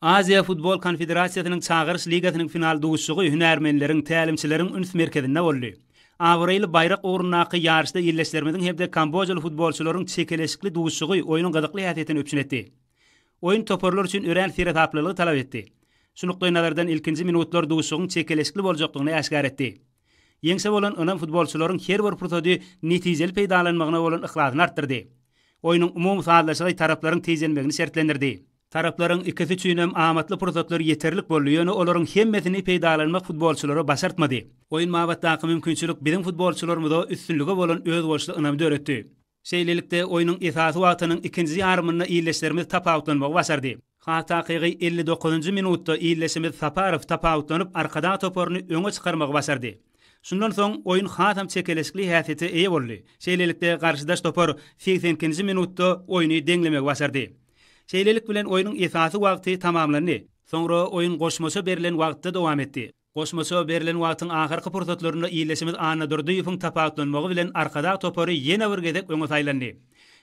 Aziya Futbol Konfederasyasının Çağırış Ligasynyň final duguşygy hünärmenleriň, tälimçileriň üns merkezinde boldy. Awraýly bayraq ugrundaky ýarşda ýerleşlermediň hemde Kambodjaly futbolçylaryň çekeleşikli duguşygy oýunyň gyzykly häsiýetini öpçünetdi. Oýun toporlar üçin ören firataplylygy talap etdi. Şunukly nazardan ilkinji minutlar duguşygyň çekeleşikli boljakdygyny aşkar etdi. Ýeňse bolan ynam futbolçylaryň her bir pursady netijeli peýdalanmagyna bolan ihlasyny artdyrdy. Oýunyň umumy sağlaşygy taraplaryň teýzenmegini şertlendirdi. Taraplaryň ikisi üçin hem amatly pursatlar yeterlik boldy, ýöne olaryň hemmesini peýdalanmak futbolçylary başartmady. Oýun mabatdaky mümkinçilik biziň futbolçylarymyza üstünlüge bolan öz bolşy ynamy öğretdi. Şeýlelikde oýunyň esasy wagtynyň ikinji ýarmyna ýerleşlerimiz tapawutlanmagy başardy. Hatakygy 59-njy minutda ýerleşimiz Saparov tapawutlanyp arkada toporny öňe çykarmagy başardy. Şundan soň oýun hatam çekeleşikli häsiýete eýe boldy. Şeýlelikde garşydaş topor 80-nji minutda oýuny deňlemek başardy. Şeýlelik bilen oýunyň esasy wagty tamamlandy. Soňra oýun goşmaça berilen wagtda dowam etdi. Goşmaça berilen wagtyň ahyrky pursatlaryna ýerleşimiz Anna Durdyýewiň tapawutlanmagy bilen arkada topory ýene bir gezek öňe taýlandy.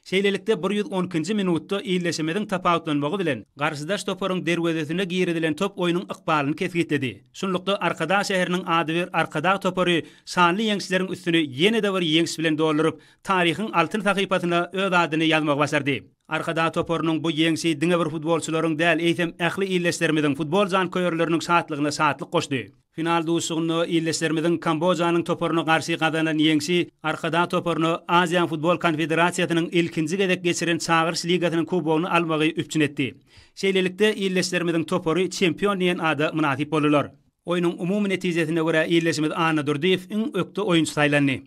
Şeýlelikde 110-njy minutda ýerleşimiziň tapawutlanmagy bilen garşydaş toporyň derwezesine giýerilen top oýunyň ykbalyny kesgitledi. Şunlukda arkada şäheriniň ady bir arkada topory şanly ýeňçileriň üstüne ýene-de bir ýeňç bilen dolduryp taryhyň altyn sahypasyna öz adyny ýazmagy başardy. Arkada toporynyň bu ýeňçi diňe bir futbolçylaryň däl eýsem ähli ýerleşlerimiziň futbol jankoýerleriniň şatlygyna şatlyk goşdy. Final duşugyny ýerleşlerimiziň Kambodjanyň toporyna garşy gazanan ýeňçi arkada toporyny Aziya Futbol Konfederasyasynyn ilkinji gezek geçiren Çağırış Ligasynyň kubogyny almagy üpçünetdi. Şeýlelikde ýerleşlerimiziň topory çempion diýen ada munasip boldular. Oýunyň umumy netijesine görä ýerleşimiz Anna Durdyýew iň ökde oýunçy taýlandy.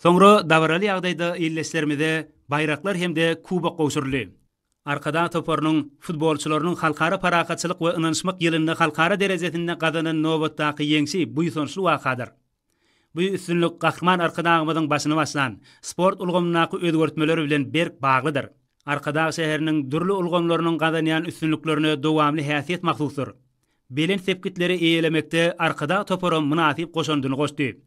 Soňra dawraly ýagdaýda ýerleşlerimize bayraklar hemde kubok gowşurly. Arkada toporynyň futbolçylarynyň halkara parakatçylyk we ynanşmak ýylynda halkara derejesinde gazanan nowatdaky ýeňçi bu ýsonçly wakadyr. Bu üstünlük gahrman arkadagymyzyň başyny başlan sport ulgamynaky özgertmeleri bilen berk baglydyr. Arkada şäheriniň durly ulgamlarynyň gazanýan üstünlüklerini dowamly häsiýet maksusdyr. Belen sepkitleri eýelemekde arkada toporyň munasip goşandyny goşdy.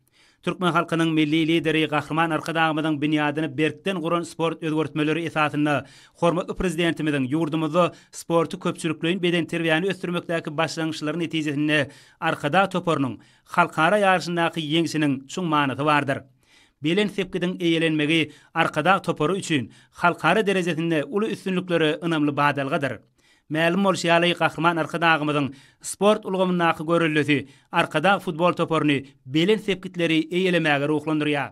Türkmen halkynyň milli lideri gahrman arkadagymyzyň binyadyny berkden guran sport özgertmeleri esasynda hormatly prezidentimiziň ýurdumyzda sporty köpçülikliň beden terbiýany ösdürmekdäki başlangyşlaryň netijesinde arkada toporynyň halkara ýarşyndaky ýeňsiniň şuň manysy bardyr. Belen sepkidiň eýelenmegi arkada topory üçin halkara derejesinde uly üstünlikleri ynamly badalgadyr. Ma'lum bolşýaly gahrman arkadagymyzyň sport ulgamynaky görüllüsi arkada futbol toporyny belen sepkitleri eýelemäge ruhlandyrýar.